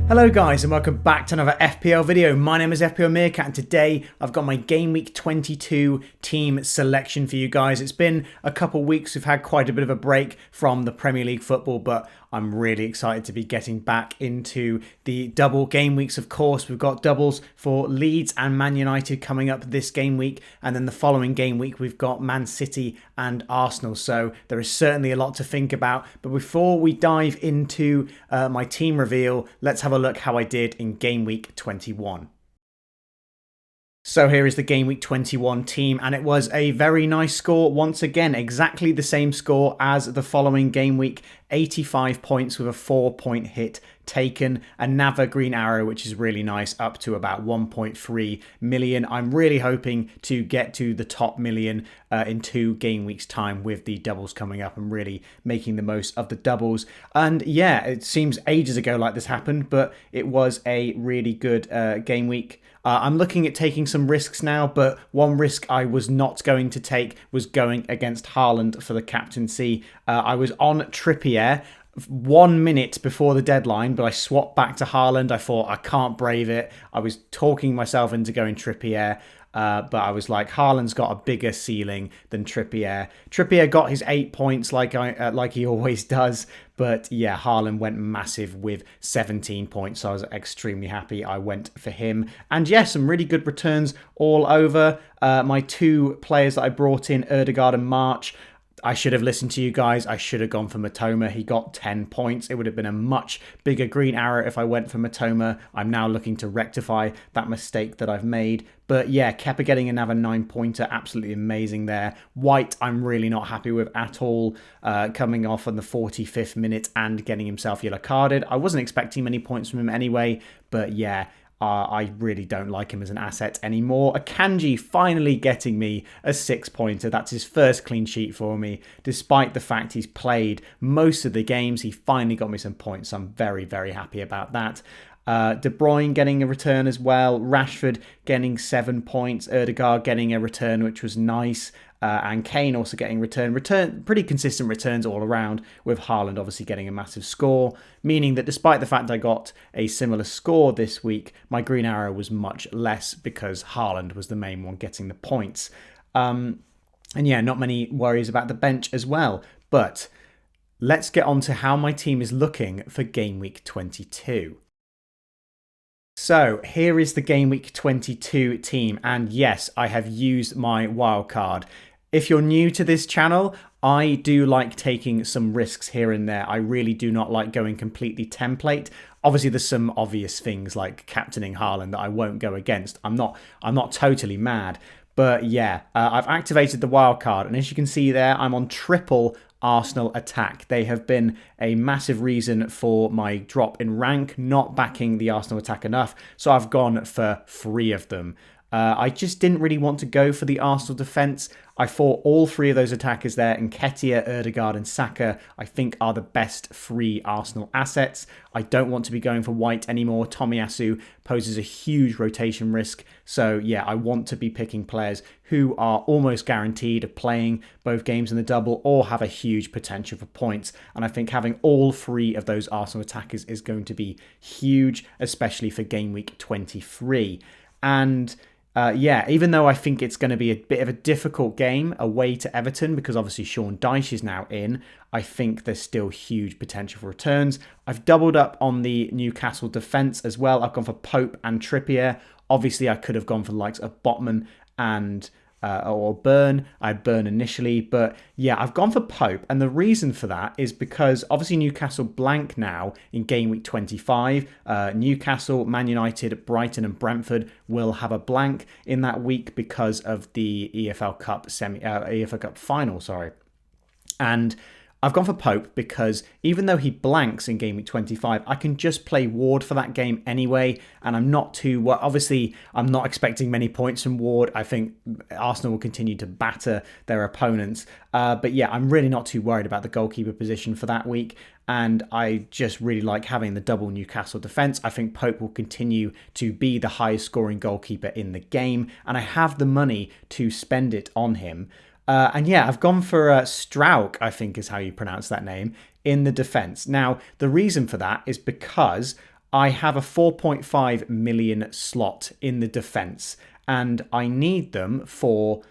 Hello guys and welcome back to another FPL video. My name is FPL Meerkat and today I've got my Game Week 22 team selection for you guys. It's been a couple weeks, we've had quite a bit of a break from the Premier League football, but I'm really excited to be getting back into the double game weeks. Of course, we've got doubles for Leeds and Man United coming up this game week, and then the following game week we've got Man City and Arsenal. So there is certainly a lot to think about. But before we dive into my team reveal, let's have a look how I did in Game Week 21. So here is the Game Week 21 team, and it was a very nice score once again, exactly the same score as the following game week, 85 points with a 4-point hit taken, a Nava green arrow, which is really nice, up to about 1.3 million. I'm really hoping to get to the top million in 2 game weeks time with the doubles coming up and really making the most of the doubles. And yeah, it seems ages ago like this happened, but it was a really good game week. I'm looking at taking some risks now, but one risk I was not going to take was going against Haaland for the captaincy. I was on Trippier 1 minute before the deadline, but I swapped back to Haaland. I thought I can't brave it. I was talking myself into going Trippier. But I was like, Haaland's got a bigger ceiling than Trippier. Trippier got his 8 points like he always does. But yeah, Haaland went massive with 17 points. So I was extremely happy I went for him. And yeah, some really good returns all over. My 2 players that I brought in, Ødegaard and March, I should have listened to you guys. I should have gone for Matoma. He got 10 points. It would have been a much bigger green arrow if I went for Matoma. I'm now looking to rectify that mistake that I've made. But yeah, Kepa getting another 9-pointer. Absolutely amazing there. White, I'm really not happy with at all. Coming off on the 45th minute and getting himself yellow carded. I wasn't expecting many points from him anyway. But yeah, I really don't like him as an asset anymore. Akanji finally getting me a 6-pointer. That's his first clean sheet for me. Despite the fact he's played most of the games, he finally got me some points. I'm very, very happy about that. De Bruyne getting a return as well. Rashford getting 7 points. Ødegaard getting a return, which was nice. And Kane also getting pretty consistent returns all around, with Haaland obviously getting a massive score, meaning that despite the fact I got a similar score this week, my green arrow was much less because Haaland was the main one getting the points. And yeah, not many worries about the bench as well. But let's get on to how my team is looking for Game Week 22. So here is the Game Week 22 team, and yes, I have used my wildcard. If you're new to this channel, I do like taking some risks here and there. I really do not like going completely template. Obviously, there's some obvious things like captaining Haaland that I won't go against. I'm not totally mad. But yeah, I've activated the wildcard, and as you can see there, I'm on triple Arsenal attack. They have been a massive reason for my drop in rank, not backing the Arsenal attack enough. So I've gone for 3 of them. I just didn't really want to go for the Arsenal defence. I thought all 3 of those attackers there, Nketiah, Ødegaard and Saka, I think are the best 3 Arsenal assets. I don't want to be going for White anymore. Tomiyasu poses a huge rotation risk. So yeah, I want to be picking players who are almost guaranteed of playing both games in the double or have a huge potential for points. And I think having all 3 of those Arsenal attackers is going to be huge, especially for Game Week 23. And yeah, even though I think it's going to be a bit of a difficult game away to Everton, because obviously Sean Dyche is now in, I think there's still huge potential for returns. I've doubled up on the Newcastle defence as well. I've gone for Pope and Trippier. Obviously, I could have gone for the likes of Botman and or Burn. I had Burn initially, but yeah, I've gone for Pope, and the reason for that is because obviously Newcastle blank now in Game Week 25. Newcastle, Man United, Brighton and Brentford will have a blank in that week because of the EFL Cup final, and I've gone for Pope because even though he blanks in Game Week 25, I can just play Ward for that game anyway, and I'm not too... Well, obviously, I'm not expecting many points from Ward. I think Arsenal will continue to batter their opponents. But yeah, I'm really not too worried about the goalkeeper position for that week, and I just really like having the double Newcastle defence. I think Pope will continue to be the highest scoring goalkeeper in the game, and I have the money to spend it on him. And yeah, I've gone for Strauch, I think is how you pronounce that name, in the defence. Now, the reason for that is because I have a 4.5 million slot in the defence, and I need them for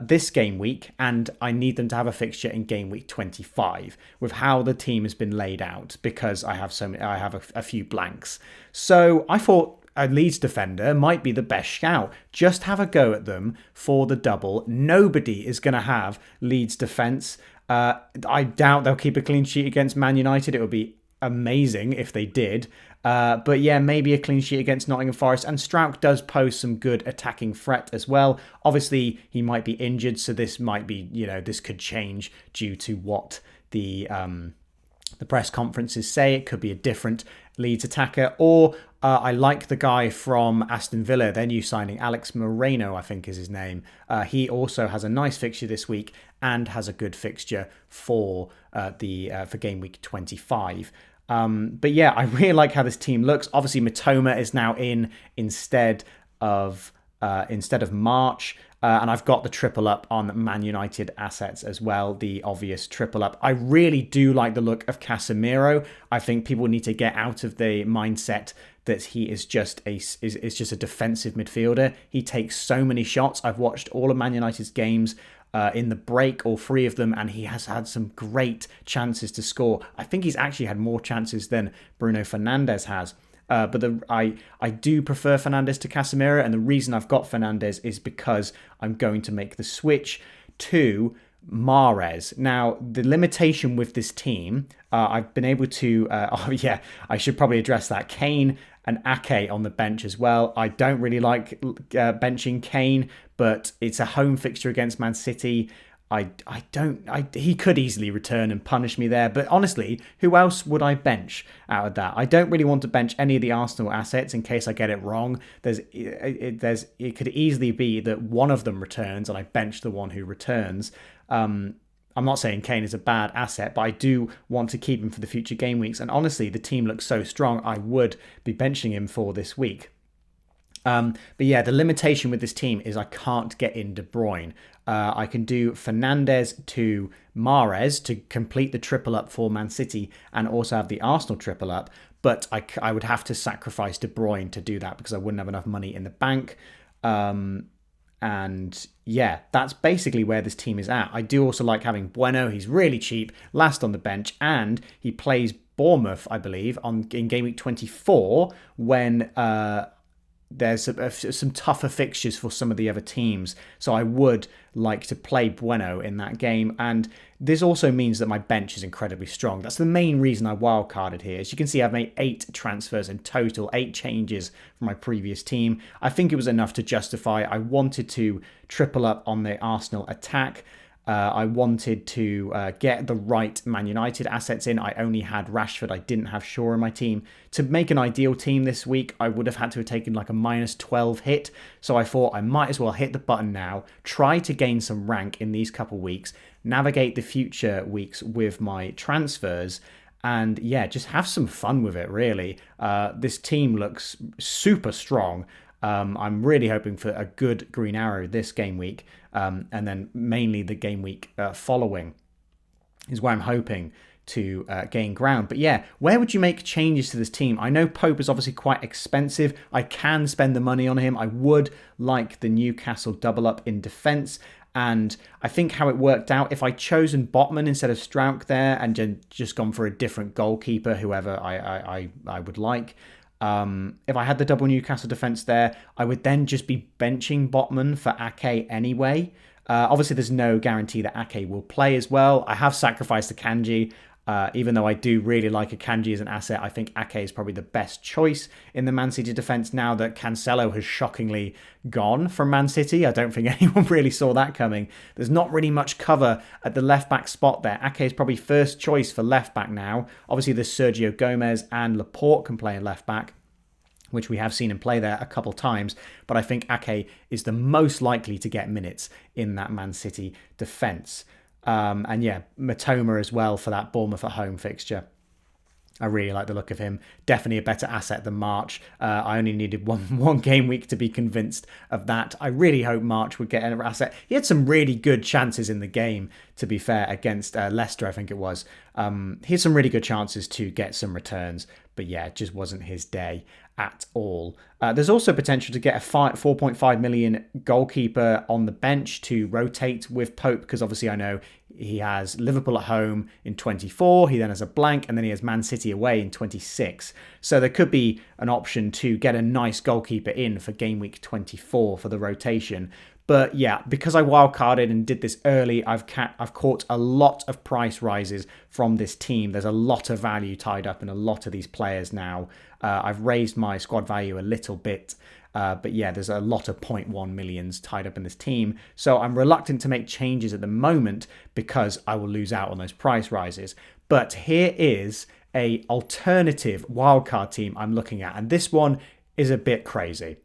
this game week, and I need them to have a fixture in game week 25 with how the team has been laid out, because I have a few blanks. So I thought a Leeds defender might be the best shout. Just have a go at them for the double. Nobody is going to have Leeds defence. I doubt they'll keep a clean sheet against Man United. It would be amazing if they did. But yeah, maybe a clean sheet against Nottingham Forest. And Struijk does pose some good attacking threat as well. Obviously, he might be injured, so this might be, this could change due to what the press conferences say. It could be a different Leeds attacker. Or I like the guy from Aston Villa, their new signing, Alex Moreno, I think is his name. He also has a nice fixture this week and has a good fixture for game week 25. But yeah, I really like how this team looks. Obviously, Mitoma is now in instead of March. And I've got the triple up on Man United assets as well, the obvious triple up. I really do like the look of Casemiro. I think people need to get out of the mindset that he is just a defensive midfielder. He takes so many shots. I've watched all of Man United's games in the break, all three of them, and he has had some great chances to score. I think he's actually had more chances than Bruno Fernandes has. But I do prefer Fernandes to Casemiro, and the reason I've got Fernandes is because I'm going to make the switch to Mahrez. Now, the limitation with this team, I've been able to... I should probably address that. Kane and Ake on the bench as well. I don't really like benching Kane, but it's a home fixture against Man City. He could easily return and punish me there, but honestly, who else would I bench out of that? I don't really want to bench any of the Arsenal assets in case I get it wrong. It could easily be that one of them returns and I bench the one who returns. I'm not saying Kane is a bad asset, but I do want to keep him for the future game weeks. And honestly, the team looks so strong, I would be benching him for this week. But yeah, the limitation with this team is I can't get in De Bruyne. I can do Fernandes to Mahrez to complete the triple up for Man City and also have the Arsenal triple up. But I would have to sacrifice De Bruyne to do that because I wouldn't have enough money in the bank. And yeah, that's basically where this team is at. I do also like having Bueno. He's really cheap, last on the bench, and he plays Bournemouth, I believe, in game week 24 when there's some tougher fixtures for some of the other teams. So I would like to play Bueno in that game. And this also means that my bench is incredibly strong. That's the main reason I wildcarded here. As you can see, I've made 8 transfers in total, 8 changes from my previous team. I think it was enough to justify. I wanted to triple up on the Arsenal attack. I wanted to get the right Man United assets in. I only had Rashford. I didn't have Shaw in my team. To make an ideal team this week, I would have had to have taken like a -12 hit. So I thought I might as well hit the button now, try to gain some rank in these couple weeks, navigate the future weeks with my transfers, and yeah, just have some fun with it, really. This team looks super strong. I'm really hoping for a good green arrow this game week, and then mainly the game week following is where I'm hoping to gain ground. But yeah, where would you make changes to this team? I know Pope is obviously quite expensive. I can spend the money on him. I would like the Newcastle double up in defence. And I think how it worked out, if I'd chosen Botman instead of Struijk there and just gone for a different goalkeeper, whoever I would like, if I had the double Newcastle defence there, I would then just be benching Botman for Ake anyway. Obviously, there's no guarantee that Ake will play as well. I have sacrificed Akanji. Even though I do really like Akanji as an asset, I think Ake is probably the best choice in the Man City defence now that Cancelo has shockingly gone from Man City. I don't think anyone really saw that coming. There's not really much cover at the left-back spot there. Ake is probably first choice for left-back now. Obviously, there's Sergio Gomez and Laporte can play at left-back, which we have seen him play there a couple times. But I think Ake is the most likely to get minutes in that Man City defence. And yeah, Mitoma as well for that Bournemouth at home fixture. I really like the look of him. Definitely a better asset than March. I only needed one game week to be convinced of that. I really hope March would get an asset. He had some really good chances in the game, to be fair, against Leicester, I think it was. He had some really good chances to get some returns. but yeah, it just wasn't his day at all. There's also potential to get a 4.5 million goalkeeper on the bench to rotate with Pope, because obviously I know he has Liverpool at home in 24, he then has a blank, and then he has Man City away in 26. So there could be an option to get a nice goalkeeper in for game week 24 for the rotation. But yeah, because I wildcarded and did this early, I've caught a lot of price rises from this team. There's a lot of value tied up in a lot of these players now. I've raised my squad value a little bit. But yeah, there's a lot of 0.1 millions tied up in this team. So I'm reluctant to make changes at the moment because I will lose out on those price rises. But here is a alternative wildcard team I'm looking at. And this one is a bit crazy.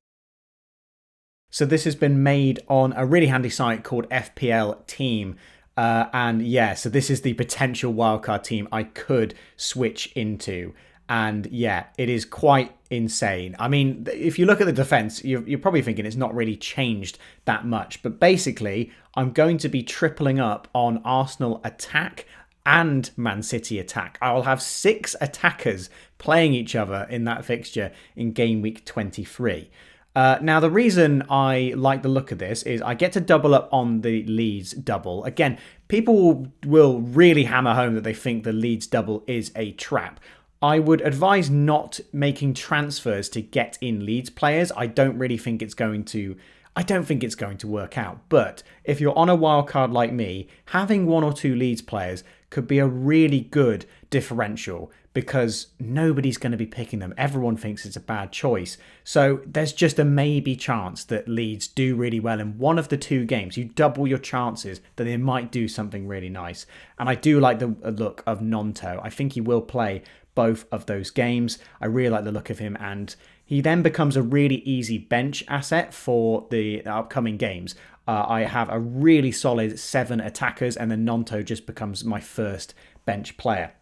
So this has been made on a really handy site called FPL Team. And yeah, so this is the potential wildcard team I could switch into. And yeah, it is quite insane. I mean, if you look at the defense, you're probably thinking it's not really changed that much. But basically, I'm going to be tripling up on Arsenal attack and Man City attack. I'll have 6 attackers playing each other in that fixture in game week 23. Now, the reason I like the look of this is I get to double up on the Leeds double. Again, people will really hammer home that they think the Leeds double is a trap. I would advise not making transfers to get in Leeds players. I don't think it's going to work out. But if you're on a wild card like me, having 1 or 2 Leeds players could be a really good differential because nobody's going to be picking them. Everyone thinks it's a bad choice. So there's just a maybe chance that Leeds do really well in one of the 2 games. You double your chances that they might do something really nice. And I do like the look of Nonto. I think he will play both of those games. I really like the look of him, and he then becomes a really easy bench asset for the upcoming games. I have a really solid 7 attackers, and then Nonto just becomes my first bench player.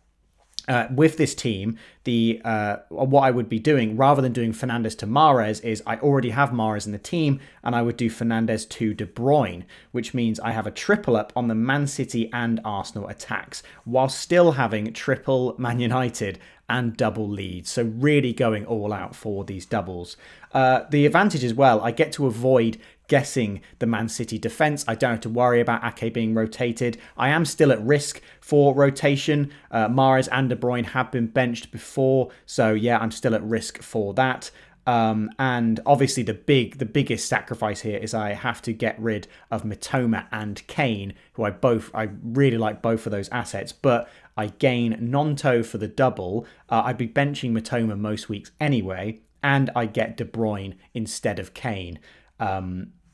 With this team, what I would be doing, rather than doing Fernandes to Mahrez, is I already have Mahrez in the team, and I would do Fernandes to De Bruyne, which means I have a triple up on the Man City and Arsenal attacks, while still having triple Man United and double Leeds. So really going all out for these doubles. The advantage as well, I get to avoid guessing the Man City defence. I don't have to worry about Ake being rotated. I am still at risk for rotation. Mahrez and De Bruyne have been benched before, so yeah, I'm still at risk for that. And obviously the biggest sacrifice here is I have to get rid of Mitoma and Kane, who I really like both of those assets, but I gain Nonto for the double. I'd be benching Mitoma most weeks anyway, and I get De Bruyne instead of Kane.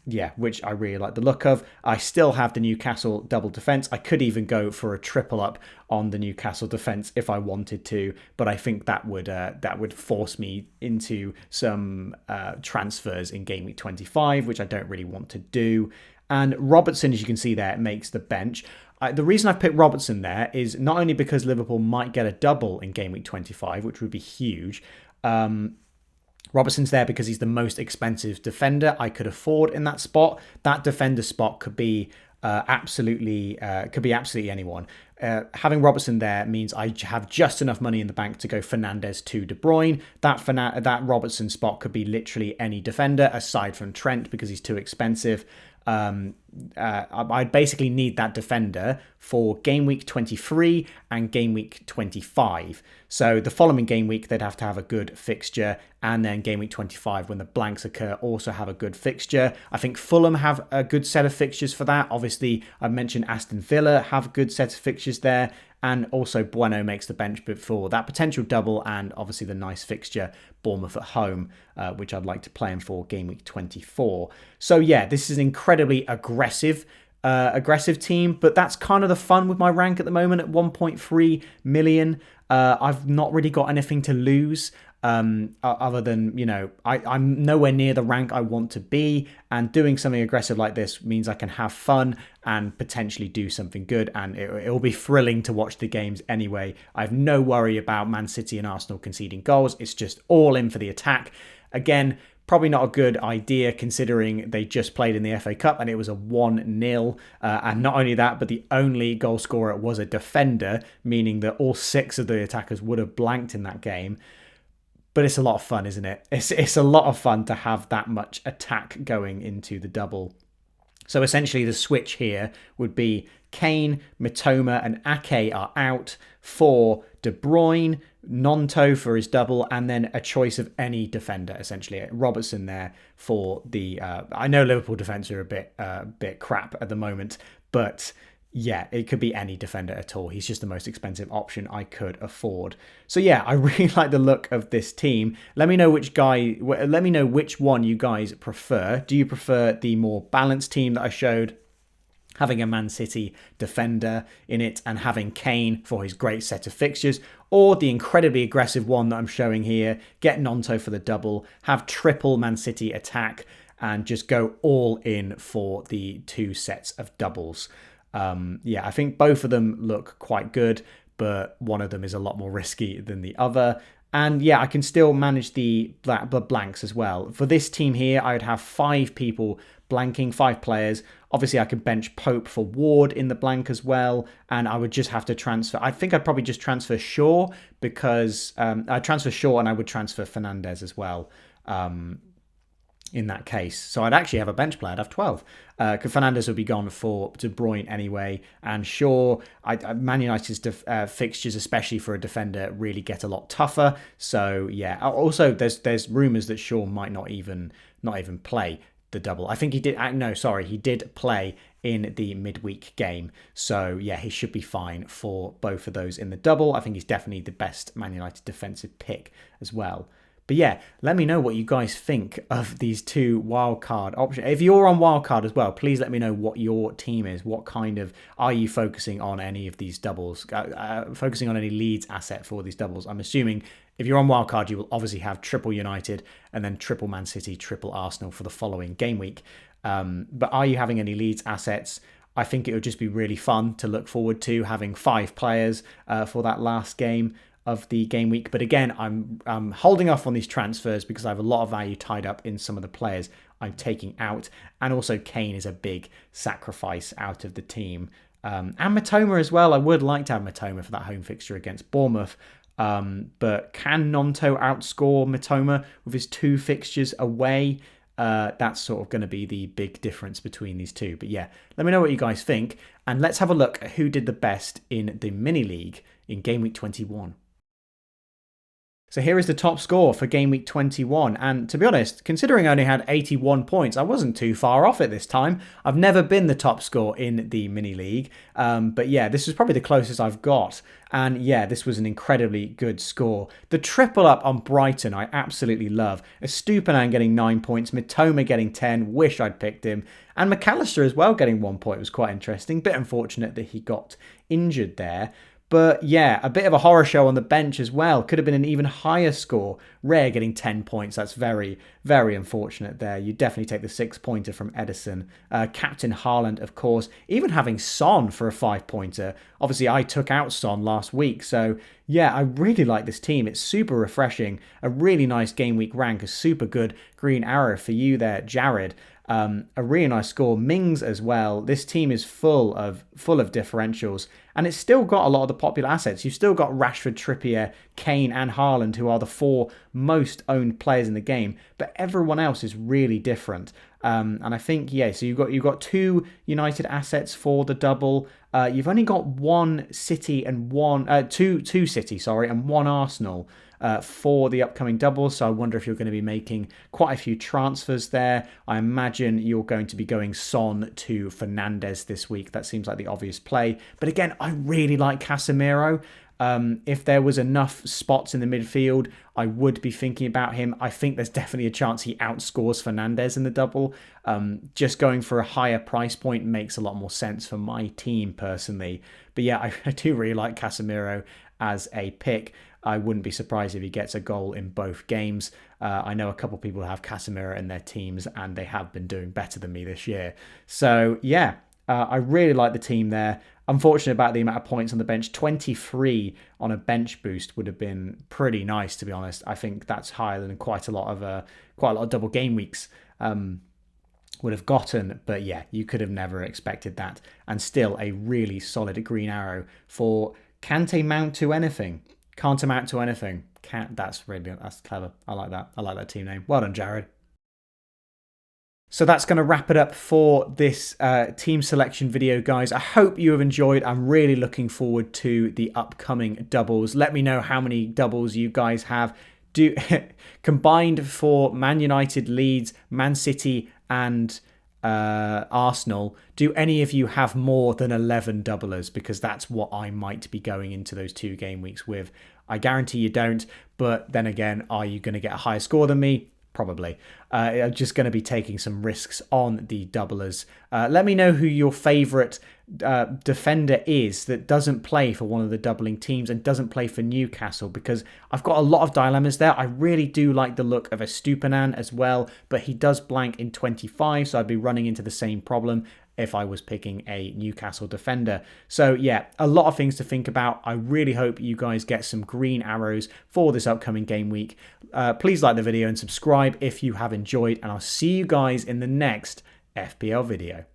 Yeah, which I really like the look of. I still have the Newcastle double defence. I could even go for a triple up on the Newcastle defence if I wanted to, but I think that would force me into some transfers in game week 25, which I don't really want to do. And Robertson, as you can see there, makes the bench. The reason I've picked Robertson there is not only because Liverpool might get a double in game week 25, which would be huge. Robertson's there because he's the most expensive defender I could afford in that spot. That defender spot could be absolutely anyone. Having Robertson there means I have just enough money in the bank to go Fernandes to De Bruyne. That Robertson spot could be literally any defender aside from Trent because he's too expensive. I'd basically need that defender for game week 23 and game week 25. So the following game week, they'd have to have a good fixture. And then game week 25, when the blanks occur, also have a good fixture. I think Fulham have a good set of fixtures for that. Obviously, I mentioned Aston Villa have a good set of fixtures there. And also Bueno makes the bench before that potential double, and obviously the nice fixture, Bournemouth at home, which I'd like to play in for game week 24. So yeah, this is an incredibly aggressive team, but that's kind of the fun with my rank at the moment at 1.3 million. I've not really got anything to lose. Other than, I'm nowhere near the rank I want to be, and doing something aggressive like this means I can have fun and potentially do something good, and it'll be thrilling to watch the games anyway. I have no worry about Man City and Arsenal conceding goals. It's just all in for the attack. Again, probably not a good idea considering they just played in the FA Cup and it was a 1-0. And not only that, but the only goal scorer was a defender, meaning that all 6 of the attackers would have blanked in that game. but it's a lot of fun, isn't it? It's a lot of fun to have that much attack going into the double. So essentially the switch here would be Kane, Mitoma and Ake are out for De Bruyne, Nonto for his double, and then a choice of any defender, essentially. Robertson there for the... I know Liverpool defence are a bit crap at the moment, but yeah, it could be any defender at all. He's just the most expensive option I could afford. So yeah, I really like the look of this team. Let me know which one you guys prefer. Do you prefer the more balanced team that I showed, having a Man City defender in it and having Kane for his great set of fixtures, or the incredibly aggressive one that I'm showing here, get Nonto for the double, have triple Man City attack, and just go all in for the 2 sets of doubles? Yeah, I think both of them look quite good, but one of them is a lot more risky than the other. And yeah, I can still manage the blanks as well. For this team here, I would have 5 people blanking, 5 players. Obviously, I could bench Pope for Ward in the blank as well, and I would just have to transfer. I think I'd probably just transfer Shaw, because I'd transfer Shaw and I would transfer Fernandes as well. In that case. So I'd actually have a bench player. I'd have 12. Fernandes would be gone for De Bruyne anyway. And Shaw, Man United's fixtures, especially for a defender, really get a lot tougher. So yeah. Also, there's rumours that Shaw might not even play the double. I think he did. No, sorry, he did play in the midweek game. So yeah, he should be fine for both of those in the double. I think he's definitely the best Man United defensive pick as well. But yeah, let me know what you guys think of these 2 wildcard options. If you're on wildcard as well, please let me know what your team is. What kind of... Are you focusing on any of these doubles? Focusing on any Leeds asset for these doubles? I'm assuming if you're on wildcard, you will obviously have triple United and then triple Man City, triple Arsenal for the following game week. But are you having any Leeds assets? I think it would just be really fun to look forward to having 5 players for that last game of the game week. But again, I'm holding off on these transfers because I have a lot of value tied up in some of the players I'm taking out. And also Kane is a big sacrifice out of the team. And Mitoma as well. I would like to have Mitoma for that home fixture against Bournemouth. But can Nonto outscore Mitoma with his 2 fixtures away? That's sort of going to be the big difference between these 2. But yeah, let me know what you guys think. And let's have a look at who did the best in the mini league in game week 21. So here is the top score for game week 21. And to be honest, considering I only had 81 points, I wasn't too far off it this time. I've never been the top score in the mini league. But yeah, this is probably the closest I've got. And yeah, this was an incredibly good score. The triple up on Brighton, I absolutely love. Estupinan getting 9 points, Mitoma getting 10, wish I'd picked him. And McAllister as well getting 1 point was quite interesting. Bit unfortunate that he got injured there. But yeah, a bit of a horror show on the bench as well. Could have been an even higher score. Rare getting 10 points. That's very, very unfortunate there. You definitely take the 6-pointer from Edison. Captain Haaland, of course. Even having Son for a 5-pointer. Obviously, I took out Son last week. So yeah, I really like this team. It's super refreshing. A really nice game week rank. A super good green arrow for you there, Jared. A really nice score. Mings as well. This team is full of differentials, and it's still got a lot of the popular assets. You've still got Rashford, Trippier, Kane and Haaland, who are the 4 most owned players in the game, but everyone else is really different. And I think, yeah, so you've got 2 United assets for the double. You've only got 1 City and 2 City, sorry, and 1 Arsenal for the upcoming doubles. So I wonder if you're going to be making quite a few transfers there. I imagine you're going to be going Son to Fernandes this week. That seems like the obvious play. But again, I really like Casemiro. If there was enough spots in the midfield, I would be thinking about him. I think there's definitely a chance he outscores Fernandes in the double. Just going for a higher price point makes a lot more sense for my team personally. But yeah, I do really like Casemiro as a pick. I wouldn't be surprised if he gets a goal in both games. I know a couple of people have Casemiro in their teams and they have been doing better than me this year. So yeah, I really like the team there. Unfortunate about the amount of points on the bench. 23 on a bench boost would have been pretty nice, to be honest. I think that's higher than quite a lot of double game weeks would have gotten. But yeah, you could have never expected that. And still a really solid green arrow for Kante Mount to anything. Can't amount to anything. Can't. That's clever. I like that. I like that team name. Well done, Jared. So that's going to wrap it up for this team selection video, guys. I hope you have enjoyed. I'm really looking forward to the upcoming doubles. Let me know how many doubles you guys have combined for Man United, Leeds, Man City, and Arsenal. Do any of you have more than 11 doublers? Because that's what I might be going into those 2 game weeks with. I guarantee you don't. But then again, are you going to get a higher score than me? Probably. I'm just going to be taking some risks on the doublers. Let me know who your favourite defender is that doesn't play for one of the doubling teams and doesn't play for Newcastle, because I've got a lot of dilemmas there. I really do like the look of a Estupinan as well, but he does blank in 25, so I'd be running into the same problem if I was picking a Newcastle defender. So yeah, a lot of things to think about. I really hope you guys get some green arrows for this upcoming game week. Please like the video and subscribe if you have enjoyed, and I'll see you guys in the next FPL video.